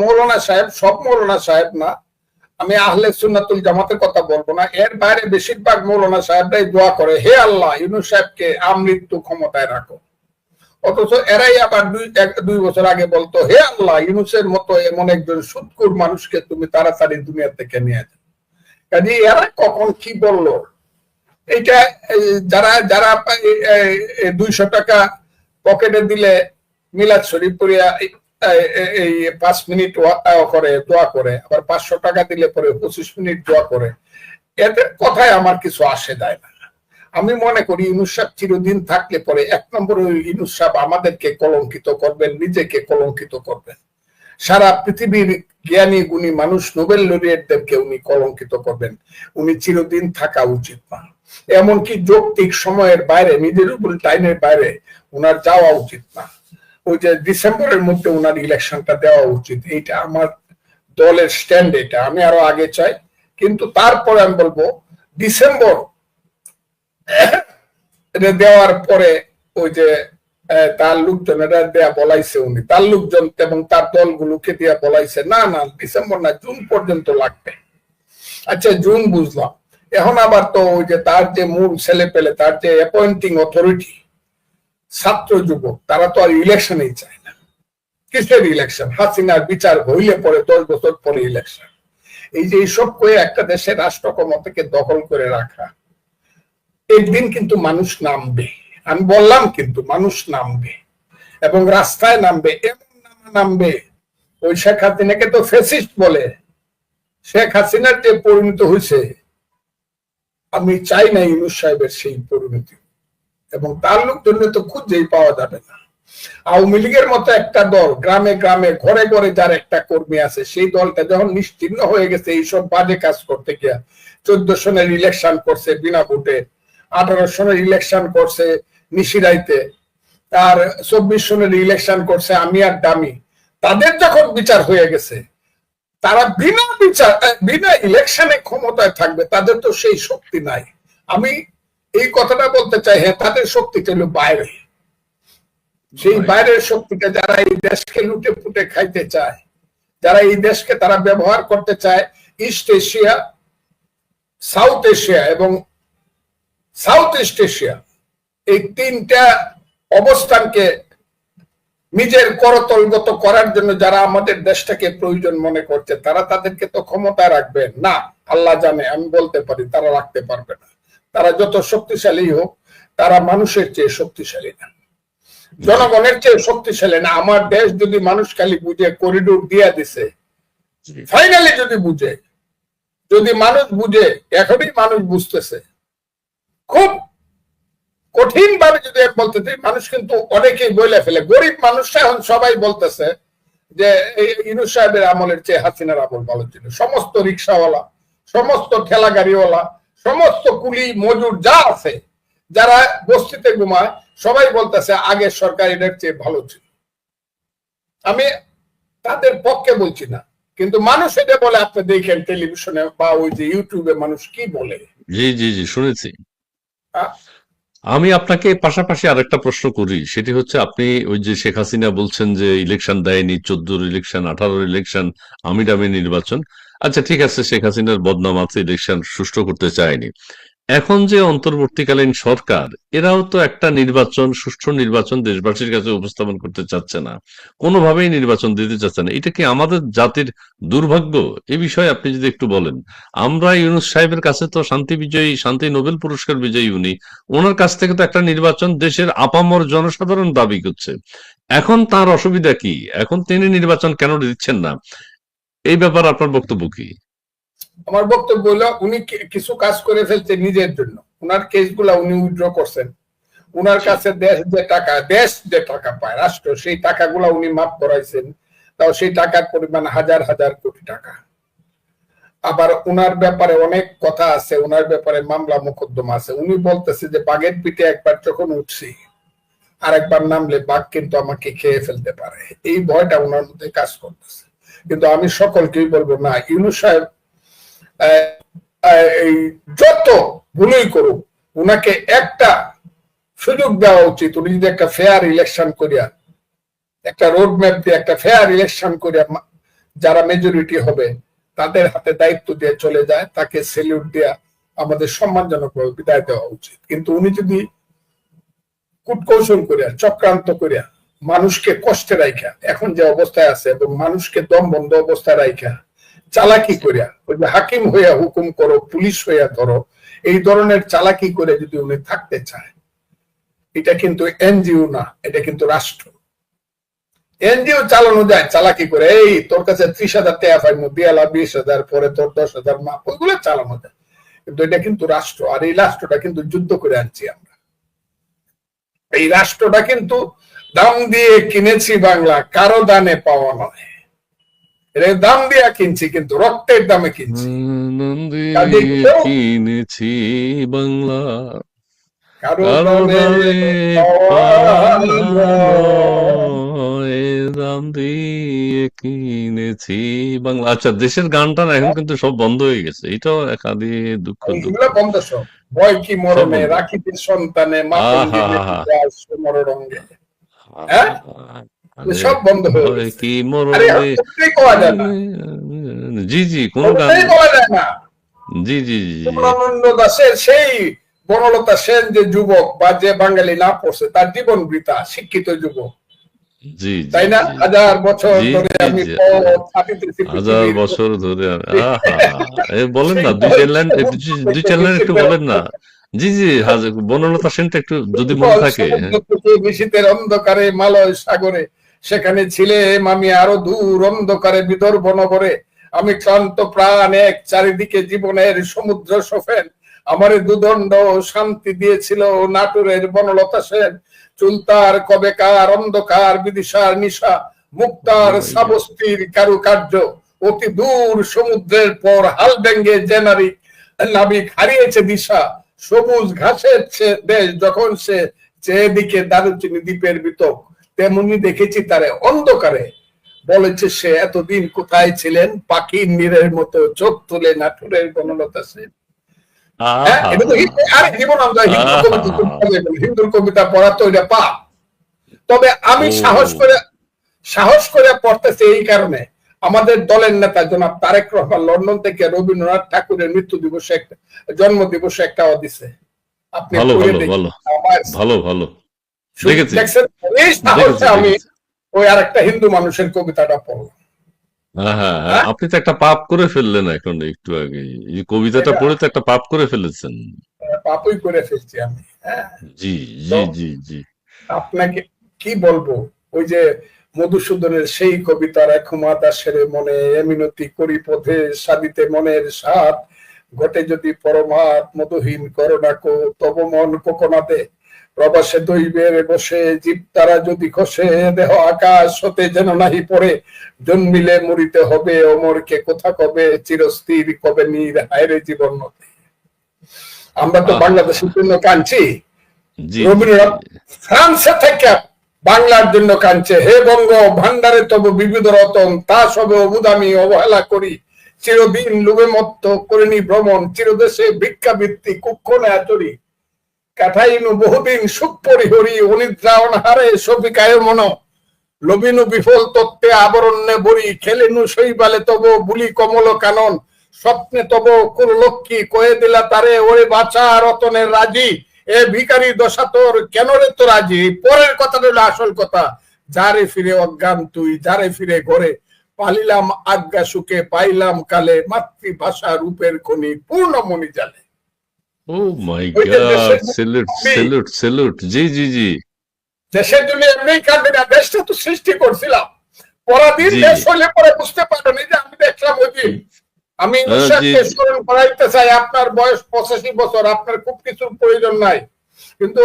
মৌলানা সাহেব, সব মৌলানা সাহেব না, আমি আহলে সুন্নাতুল জামাতের কথা বলবো না, এর বাইরে বেশিরভাগ মৌলানা সাহেবরাই দোয়া করে, হে আল্লাহ ইউনূস সাহেবকে আমৃত্যু ক্ষমতায় রাখো। অথচ এরাই আবার 2 বছর আগে বলতো, হে আল্লাহ ইউনূসের মতো এমন একজন সুৎকুর মানুষকে তুমি তাড়াতাড়ি দুনিয়া থেকে নিয়ে যাও। কাজে এরা কখন কি বললো, এইটা যারা যারা 200 টাকা পকেটে দিলে মিলাদ শরীফ পড়িয়া এই 5 মিনিট করে দোয়া করে, আবার 500 টাকা দিলে পরে 25 মিনিট দোয়া করে, এদের কথায় আমার কিছু আসে যায় না। আমি মনে করি ইউনূস সাহেব চিরদিন থাকলে পরে 1 নম্বরে ইউনূস সাহেব আমাদেরকে কলঙ্কিত করবেন, নিজেকে কলঙ্কিত করবেন, সারা পৃথিবীর জ্ঞানী গুণী মানুষ নোবেল লরিয়েটদেরকে উনি কলঙ্কিত করবেন। উনি চিরদিন থাকা উচিত না, এমনকি যৌক্তিক সময়ের বাইরে, নিজের টাইমের বাইরে উনার যাওয়া উচিত না। ওই যে ডিসেম্বরের মধ্যে উনার ইলেকশনটা দেওয়া উচিত, এইটা আমার দলের স্ট্যান্ড, এটা আমি আরো আগে চাই। কিন্তু তারপরে আমি বলবো ডিসেম্বর দেওয়ার পরে ওই যে তার লোকজন এটা দেয়া বলাইছে, উনি তার লোকজন এবং তার দলগুলোকে দিয়া বলাইছে না না ডিসেম্বর না, জুন পর্যন্ত লাগবে। আচ্ছা জুন বুঝলাম, এখন আবার তো ওই যে তার যে মূল ছেলে পেলে, তার যে অ্যাপয়েন্টিং অথরিটি ছাত্র যুবক, তারা তো আর ইলেকশনেই চায় না। কিসের ইলেকশন? হাসিনার বিচার হইলে পরে 10 বছর পরে ইলেকশন। এই যে এইসব করে একটা দেশের রাষ্ট্র ক্ষমতাকে দখল করে রাখা, একদিন কিন্তু মানুষ নামবে, আমি বললাম কিন্তু মানুষ নামবে এবং রাস্তায় নামবে, এমন নামবে। ওই শেখ হাসিনাকে তো ফ্যাসিস্ট বলে, শেখ হাসিনার যে পরিণত হয়েছে, আমি চাই না ইউনূস সাহেবের সেই পরিণতি, এবং তার লোকজন তো খুঁজেই পাওয়া যাবে না। আওয়ামী লীগের মতো একটা দল, গ্রামে গ্রামে ঘরে ঘরে যার একটা কর্মী আছে, সেই দলটা যখন নিশ্চিহ্ন হয়ে গেছে এইসব বাজে কাজ করতে গিয়া, 14 সনের ইলেকশন করছে বিনা ভোটে, 18 সনের ইলেকশন করছে নিশিরাইতে, আর 24 সনের ইলেকশন করছে আমি আর দামি, তাদের যখন বিচার হয়ে গেছে, তারা বিনা ইলেকশনে ক্ষমতায় থাকবে, তাদের তো সেই শক্তি নাই। আমি এই কথাটা বলতে চাই, হ্যাঁ তাদের শক্তিটা হলো বাইরে, সেই বাইরের শক্তিটা যারা এই দেশকে লুটে পুটে খাইতে চায়, যারা এই দেশকে তারা ব্যবহার করতে চায়, ইস্ট এশিয়া, সাউথ এশিয়া এবং সাউথ ইস্ট এশিয়া, এই 3টা অবস্থানকে নিজের করতলগত করার জন্য যারা আমাদের দেশটাকে প্রয়োজন মনে করছে, তারা তাদেরকে তো ক্ষমতা রাখবে না। আল্লাহ জানে, আমি বলতে পারি তারা রাখতে পারবে না। তারা যত শক্তিশালী হোক, তারা মানুষের চেয়ে শক্তিশালী না, জনগণের চেয়ে শক্তিশালী না। আমার দেশ যদি মানুষ খালি বুঝে করিডোর দিয়া দিছে, ফাইনালি যদি বুঝে, যদি মানুষ বুঝে, এখনই মানুষ বুঝতেছে, খুব কঠিন ভাবে যদি বলতে চাই, মানুষ কিন্তু অনেকেই বলে ফেলে, গরিব মানুষরা এখন সবাই বলতেছে যে ইউনূস সাহেবের আমলের চেয়ে হাসিনার আমল ভালো ছিল। সমস্ত রিক্সাওয়ালা, সমস্ত ঠেলা গাড়িওয়ালা, সমস্ত কুলি মজুর যা আছে, যারা বস্তিতে ঘুমায়, সবাই বলতেছে আগের সরকার এটার চেয়ে ভালো ছিল। আমি তাদের পক্ষে বলছি না, কিন্তু মানুষ এটা বলে, আপনি দেখেন টেলিভিশনে বা ওই যে ইউটিউবে মানুষ কি বলে। জি জি জি শুনেছি। আমি আপনাকে পাশাপাশি আরেকটা প্রশ্ন করি, সেটি হচ্ছে আপনি ওই যে শেখ হাসিনা বলছেন যে ইলেকশন দেয়নি, 14 ইলেকশন, 18 ইলেকশন, আমি দামি নির্বাচন। আচ্ছা ঠিক আছে, শেখ হাসিনার বদনাম আছে, ইলেকশন সুষ্ঠু করতে চায়নি। এখন যে অন্তর্বর্তীকালীন সরকার, এরাও তো একটা নির্বাচন, সুষ্ঠু নির্বাচন দেশবাসীর কাছে উপস্থাপন করতে চাচ্ছে না, কোনোভাবেই নির্বাচন দিতে চাচ্ছে না। এটা কি আমাদের জাতির দুর্ভাগ্য? এ বিষয়ে আপনি যদি একটু বলেন। আমরা ইউনূস সাহেবের কাছে তো শান্তি বিজয়ী, শান্তি নোবেল পুরস্কার বিজয়ী উনি, ওনার কাছ থেকে তো একটা নির্বাচন দেশের আপামর জনসাধারণ দাবি করছে। এখন তার অসুবিধা কি? এখন তিনি নির্বাচন কেন দিচ্ছেন না? এই ব্যাপারে আপনার বক্তব্য কি? আমার বক্তব্য হলো, উনি কিছু কাজ করে ফেলছে নিজের জন্য, উনার কেসগুলা উনি উইথড্র করছেন, উনার কাছে দেশ যে টাকা পায় রাষ্ট্র, সেই টাকাগুলা উনি মাফ করাইছেন, তাও সেই টাকার পরিমাণ হাজার হাজার কোটি টাকা। আবার উনার ব্যাপারে অনেক কথা আছে, উনার ব্যাপারে মামলা মোকদ্দমা আছে। উনি বলতেছে যে বাঘের পিঠে একবার যখন উঠছি, আর একবার নামলে বাঘ কিন্তু আমাকে খেয়ে ফেলতে পারে, এই ভয়টা উনার মধ্যে কাজ করতেছে। কিন্তু আমি সকলকেই বলবো, না, ইউনূস সাহেব এই যত ভুলই করুক, উনাকে একটা সুযোগ দেওয়া উচিত। উনি যদি একটা ফেয়ার ইলেকশন করিয়া, একটা রোড ম্যাপ দিয়ে একটা ফেয়ার ইলেকশন করিয়া যারা মেজরিটি হবে তাদের হাতে দায়িত্ব দিয়ে চলে যায়, তাকে সেলিউট দেয়া আমাদের সম্মানজনকভাবে বিদায় দেওয়া উচিত। কিন্তু উনি যদি কূটকৌশল করিয়া চক্রান্ত করিয়া মানুষকে কষ্টে রাখা এখন যে অবস্থায় আছে এবং মানুষকে দম বন্ধ অবস্থায় রাখা চালাকি করিয়া, ওই যে হাকিম হইয়া হুকুম করো, পুলিশ হইয়া ধরো, এই ধরনের চালাকি করে যদি উনি থাকতে চায়, এটা কিন্তু এনজিও না, এটা কিন্তু রাষ্ট্র। এনজিও চালানো যায় চালাকি করে, এই তোর কাছে 30,000 টাকা পাইমু, দিয়ালা 20,000, পরে তোর 10,000 মা, ওইগুলো চালানো যায়। কিন্তু এটা কিন্তু রাষ্ট্র, আর এই রাষ্ট্রটা কিন্তু যুদ্ধ করে আনছি আমরা। এই রাষ্ট্রটা কিন্তু দাম দিয়ে কিনেছি বাংলা, কারো দানে পাওয়া নয়। এটা দাম দিয়ে কিনছি, কিন্তু রক্তের দামে কিনছি। কিনেছি বাংলা, কারো কারো দানে দানে পাওয়া নয়, দাম দিয়ে কিনেছি বাংলা। আচ্ছা, দেশের গানটা না এখন কিন্তু সব বন্ধ হয়ে গেছে, এটাও একাদি দুঃখ। এইগুলো বন্ধ সব। ভয় কি সব মরণে, বন্ধ। রাখিতে সন্তানে, আহা মাতঙ্গিনী রঙ্গে, হ্যাঁ সব আরে বন্ধ হয়ে ভয় গেছে। কি আরে মরণে। কোথায় পাওয়া যায় না, জি জি, কোন গান। কোথায় পাওয়া যায় না। জি জি জি জি। পূর্ণানন্দ দাশের সেই বনলতা সেন যে যুবক বা যে বাঙালি না পড়ছে, তার জীবন বৃথা, শিক্ষিত যুবক, জি জি তাই না? জি 1000 বছর জি ধরে জি আমি জি। পথ হাঁটিতেছি 1000 পৃথিবীর বছর ধরে আহা, বলেন সেই না, দুই চার লাইন, দুই চার লাইন একটু নিশীথের বলেন না। জি জি, বনলতা সেনটা একটু যদি মনে থাকে। সমুদ্র থেকে নিশীথের অন্ধকারে মালয় সাগরে, সেখানে ছিলে আমি আরো দূর অন্ধকারে বিদর্ভ নগরে, আমি ক্লান্ত প্রাণ এক, চারিদিকে জীবনের সমুদ্র সোফেন, আমারে দুদণ্ড শান্তি দিয়েছিল নাটুরের বনলতা সেন, চুলতার কবেকার অন্ধকার বিদিশার নিশা, মুক্তার শ্রাবস্তির কারুকার্য, অতি দূর সমুদ্রের পর হাল ভেঙ্গে জেনারি নাবিক হারিয়েছে দিশা, সবুজ ঘাসের দেশ যখন সে যেদিকে দারুচিনি দ্বীপের বিতক, তেমনি দেখেছি তারে অন্ধকারে, বলেছে সে এতদিন কোথায় ছিলেন, পাখির নীরের মতো চোখ তুলে নাটুরের বনলতা সেন। হ্যাঁ, এটা তো হিন্দুর কবিতা পড়া তো এটা পাপ। তবে আমি সাহস করে পড়তেছি এই কারণে, আমাদের দলের নেতা জনাব তারেক রহমান লন্ডন থেকে রবীন্দ্রনাথ ঠাকুরের মৃত্যু দিবসে একটা জন্ম দিবসে একটা দিছে, আপনি ভালো ভালো ভালো দেখেছি। দেখছেন? এই সাহসে আমি ওই আরেকটা হিন্দু মানুষের কবিতাটা পড়লাম। হ্যাঁ, আপনি তো একটা পাপ করে ফেললেন এখন একটু আগে, এই কবিতাটা পড়ে তো একটা পাপ করে ফেলেছেন। পাপই করে ফেলছি আমি। হ্যাঁ, জি জি জি জি। আপনাকে কি বলবো, ওই যে মধুসূদনের সেই কবিতার এখমা দাসের মনে এমিনতি করি পথে সাদিতে মনের সাথ, ঘটে যদি পরমাৎ মধুহীন করোনাকো তব মন কোকোনাতে, প্রবাসে দৈবের বসে জীব তারা যদি খসে, দেহ আকাশ হতে যেন নাহি পড়ে, জন্মিলে মরিতে হবে অমরকে কোথা কবে, চিরস্থির কবে নীর হায়রে জীবন মতে। আমরা তো বাংলাদেশের জন্য কাঁদছি, রবীন্দ্রনাথ ফ্রান্সে থেকে বাংলার জন্য কাঁদছে, হে বঙ্গ ভান্ডারে তব বিবিধ রতন, তা সবে অবুদামি অবহেলা করি, চিরদিন লোভে মত্ত করিনি ভ্রমণ, চিরদেশে ভিক্ষাবৃত্তি কুক্ষণে আচরি, কাঠাইনু বহুদিন সুখ পরিহরি, অনিদ্রা অনাহারে সবিকায় মন, লবিনু বিফল তত্ত্বে আবরণ্যে বরি, খেলেনু শৈবালে তব বুলি কমল কানন, স্বপ্নে তব কুললক্ষ্মী কয়ে দিলা তারে, ওরে বাঁচা রতনের রাজি, এ ভিখারি দশা তোর কেন রে তো রাজি। পরের কথাটা হলো আসল কথা, যারে ফিরে অজ্ঞান তুই, যারে ফিরে ঘরে, পালিলাম আজ্ঞা সুখে পাইলাম কালে, মাতৃভাষা রূপের খনি পূর্ণমণি জালে। ও মাই গড, স্যালুট। জি জি জি। দেশের জন্য এমনি কাঁদে না, দেশটা তো সৃষ্টি করছিলাম, পরাধীন দেশ হলে পরে বুঝতে পারেনি যে আমি দেখলাম ওই দিন, আমি ইনশাকে স্মরণ করাইতে চাই, আপনার বয়স 85 বছর, আপনার খুব কিছুর প্রয়োজন নাই, কিন্তু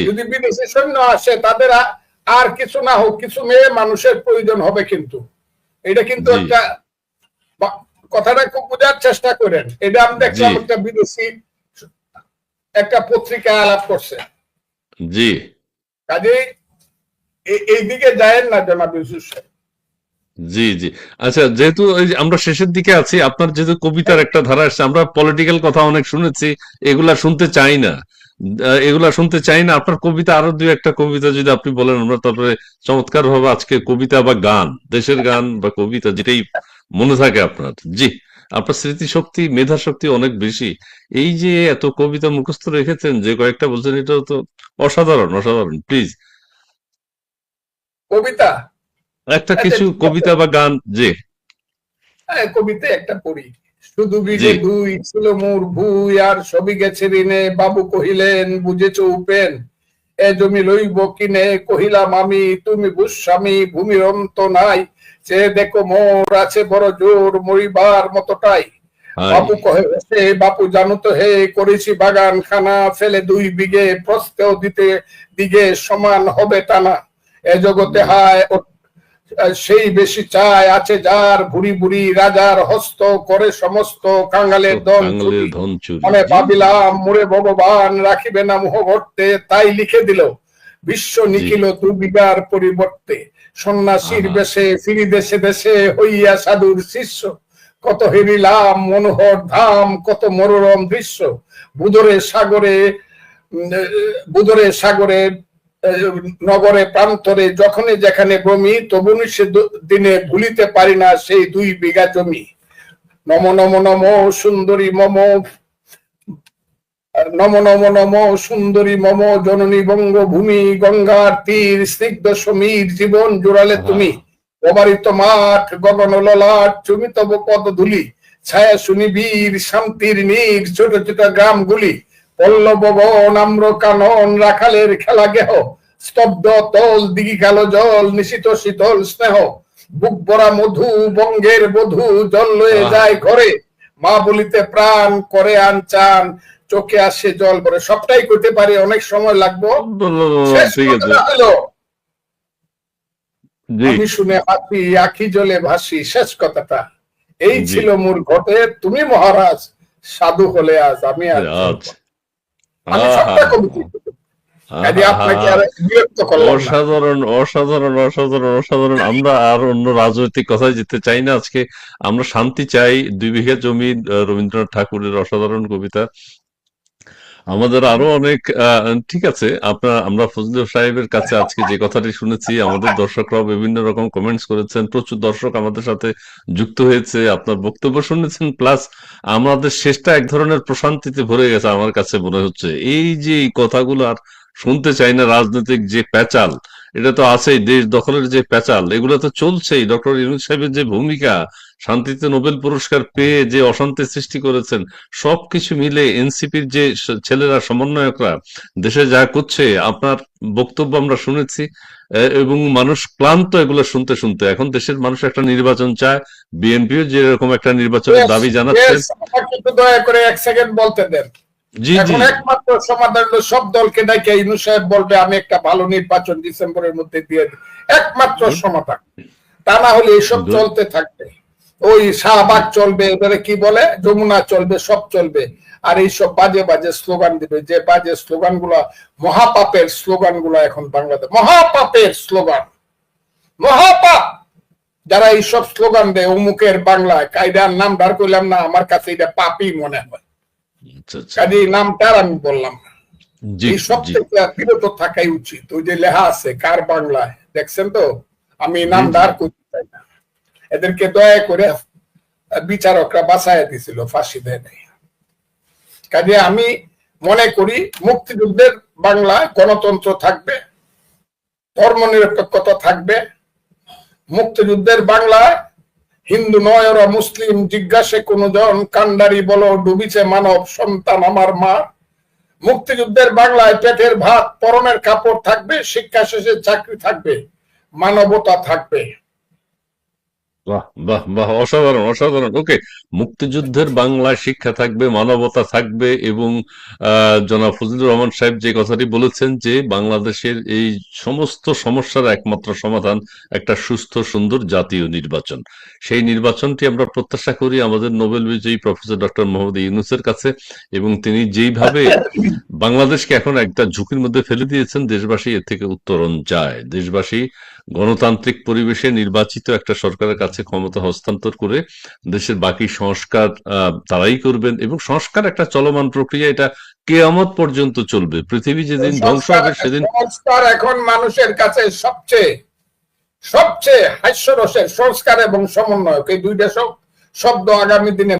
যদি বিদেশি সৈন্য আসে তাদের আর কিছু না হোক, কিছু মেয়ে মানুষের প্রয়োজন হবে, কিন্তু এটা কিন্তু একটা কথাটা খুব বোঝার চেষ্টা করেন। এটা আমি দেখলাম একটা বিদেশি একটা পত্রিকায় আলাপ করছে। জি, কাজেই এইদিকে যায় না জনাব ইউসুফ সাহেব। জি জি। আচ্ছা, যেহেতু আমরা শেষের দিকে আছি, আপনার যেহেতু কবিতার একটা ধারা আসছে, আমরা পলিটিক্যাল কথা অনেক শুনেছি, এগুলা শুনতে চাই না, আপনার কবিতা আরো দুই একটা কবিতা যদি আপনি বলেন, আমরা তারপরে চমৎকার ভাবে আজকে কবিতা বা গান, দেশের গান বা কবিতা যেটাই মনে থাকে আপনার। জি, আপনার স্মৃতিশক্তি, মেধা শক্তি অনেক বেশি। এই যে এত কবিতা মুখস্থ রেখেছেন, যে কয়েকটা বলছেন, এটাও তো অসাধারণ, অসাধারণ। প্লিজ কবিতা, একটা আচ্ছা কিছু ঠিক আছে, কবিতা বা গান। জি কবিতা একটা পড়ি। শুধু জি। বিঘে দুই ছিল মোর ভুই, আর সবই গেছে ঋণে। বাবু কহিলেন, বুঝেছ উপেন, এ জমি লইব কিনে। কহিলাম আমি, তুমি বুস্বামী, ভূমির অন্ত নাই। সে দেখো মোর আছে বড় জোর, মরিবার মতটাই। হাই। বাপু কহে, সে বাপু জানো তো হে, করেছি বাগান খানা। ফেলে 2 বিঘে, প্রস্তেও দিতে দিগে, সমান হবে টানা। এ জগতে বাহ, হায় সেই বেশি চায়, আছে যার ভুরি ভুরি। রাজার হস্ত করে সমস্ত, তো কাঙালের দন কাঙালের চুরি। ধন চুরি। মনে জি জি ভাবিলাম, মোরে ভগবান রাখিবে না মুহ ভর্তে। তাই লিখে দিল, বিশ্ব জি। নিখিল 2 বিঘার পরিবর্তে। সন্ন্যাসীর আহা। বেশে ফিরি দেশে দেশে, হইয়া সাধুর শিষ্য। কত হেরিলাম মনোহর ধাম, কত মনোরম দৃশ্য। বুদরে সাগরে, বুদরে সাগরে, নগরে প্রান্তরে, যখনই যেখানে বমি, তবু সে দিনে ভুলিতে পারি না সেই 2 বিঘা জমি। নম নম নম সুন্দরী মম, নম নম নম সুন্দরী মম জননী বঙ্গভূমি। গঙ্গার তীর স্নিগ্ধ সমীর, জীবন জোড়ালে আহা। তুমি। অবারিত মাঠ, গগন ললাট, চুমি তব পদ ধুলি। ছায়া সুনিবীর, শান্তির নীর, ছোট ছোট গ্রামগুলি। পল্লব বন, আম্র কানন, রাখালের খেলা গেহ। স্তব্ধ তল, দিঘি কালো জল, নিশিত শীতল স্নেহ। বুক ভরা মধু, বঙ্গের বধূ, জল লয়ে আহ, যায় ঘরে। মা বলিতে প্রাণ করে আনচান, চোখে আসে জল ভরে। সবটাই করতে পারি, অনেক সময় লাগবো। শেষ ঠিক আছে। কথাটা হলো, জি আমি শুনে হাসি, আখি জলে ভাসি। শেষ কথাটা এই জি। ছিল মোর ঘটে, তুমি মহারাজ সাধু হলে আজ, আমি আর চলবো আচ্ছা। না। আমি আহা। সবটা কমিটি, কাজে আপনাকে আহা। আর বিরক্ত করলাম না। অসাধারণ, অসাধারণ, অসাধারণ, অসাধারণ। আমরা আর অন্য রাজনৈতিক কথায় যেতে চাই না আজকে। আমরা শান্তি চাই। 2 বিঘা জমি, রবীন্দ্রনাথ ঠাকুরের অসাধারণ কবিতা। আমাদের আরো অনেক ঠিক আছে। আমরা ফজলুল সাহেবের কাছে আজকে যে কথাটি শুনেছি, আমাদের দর্শকরাও বিভিন্ন রকম কমেন্টস করেছেন। প্রচুর দর্শক আমাদের সাথে যুক্ত হয়েছে, আপনার বক্তব্য শুনেছেন। প্লাস আমাদের শেষটা এক ধরনের প্রশান্তিতে ভরে গেছে আমার কাছে মনে হচ্ছে। এই যে এই কথাগুলো আর শুনতে চাই না। রাজনৈতিক যে প্যাচাল, এটা তো আছেই। দেশ দখলের যে প্যাচাল, এগুলো তো চলছেই। ডক্টর ইউনূস সাহেবের যে ভূমিকা, শান্তিতে নোবেল পুরস্কার পেয়ে যে অশান্তি সৃষ্টি করেছেন, সবকিছু মিলে এনসিপির যে ছেলেরা, সমন্বয়করা দেশে যা করছে, আপনার বক্তব্য আমরা শুনেছি। এবং মানুষ ক্লান্ত এগুলো শুনতে শুনতে। এখন দেশের মানুষ একটা নির্বাচন চায়। বিএনপিও যেরকম একটা নির্বাচনের Yes, দাবি জানাচ্ছেন। yes, আমাকে একটু দয়া করে 1 সেকেন্ড বলতে দেন। জি জি। এখন একমাত্র সমাধান হলো, সব দলকে ডাকে ইউনূস সাহেব বলবে আমি একটা ভালো নির্বাচন ডিসেম্বরের মধ্যে দিয়ে দিই। একমাত্র গুড সমাধান। তা না হলে এসব গুড। চলতে থাকবে। ওই জি শাহবাগ চলবে, এবারে কি বলে, যমুনা চলবে, সব চলবে। আর এইসব বাজে বাজে স্লোগান দিবে, যে বাজে স্লোগান গুলা, মহাপাপের স্লোগান গুলা এখন বাংলাদেশ, মহাপাপের স্লোগান, মহাপাপ। যারা এইসব স্লোগান দেয় অমুকের বাংলায়, কায়দার নাম বার করলাম না, আমার কাছে এটা পাপই মনে হয়। আচ্ছা আচ্ছা। কাজে এই নামটার আমি বললাম না। জি এই সব জি থেকে বিরত থাকাই উচিত। ওই যে লেখা আছে কার বাংলায়, দেখছেন তো, আমি জি নামটা জি। আর করতে চাই না। এদেরকে দয়া করে বিচারকরা বাঁচাইয়া দিছিল, ফাঁসি দেয় নাই। কাজে আমি মনে করি মুক্তিযুদ্ধের বাংলায় গণতন্ত্র থাকবে, ধর্মনিরপেক্ষতা থাকবে। মুক্তিযুদ্ধের বাংলায় হিন্দু নয় ওরা মুসলিম, জিজ্ঞাসে কোন জন, কান্ডারি বলো ডুবিছে মানব সন্তান আমার মা। মুক্তিযুদ্ধের বাংলায় পেটের ভাত, পরনের কাপড় থাকবে, শিক্ষা শেষে চাকরি থাকবে, মানবতা থাকবে। বাহ বাহ বাহ, অসাধারণ, অসাধারণ। ওকে, মুক্তিযুদ্ধের বাংলায় শিক্ষা থাকবে, মানবতা থাকবে। এবং জনাব ফজলুর রহমান সাহেব যে কথাটি বলেছেন, যে বাংলাদেশের এই সমস্ত সমস্যার একমাত্র সমাধান একটা সুস্থ সুন্দর জাতীয় নির্বাচন। সেই নির্বাচনটি আমরা প্রত্যাশা করি আমাদের নোবেল বিজয়ী প্রফেসর ডক্টর মোহাম্মদ ইউনূসের কাছে। এবং তিনি যেইভাবে বাংলাদেশকে এখন একটা ঝুঁকির মধ্যে ফেলে দিয়েছেন, দেশবাসী এর থেকে উত্তরণ চায়। দেশবাসী গণতান্ত্রিক পরিবেশে নির্বাচিত একটা সরকারের কাছে ক্ষমতা হস্তান্তর করে দেশের বাকি সংস্কার তারাই করবেন। এবং সংস্কার একটা চলমান প্রক্রিয়া, এটা কেয়ামত পর্যন্ত চলবে। পৃথিবী যেদিন ধ্বংস সংস্কার, হবে সেদিন। সংস্কার এখন মানুষের কাছে সবচেয়ে সবচেয়ে হাস্যরসের সংস্কার এবং সমন্বয়ক, এই দুইটা শব্দ আগামী দিনে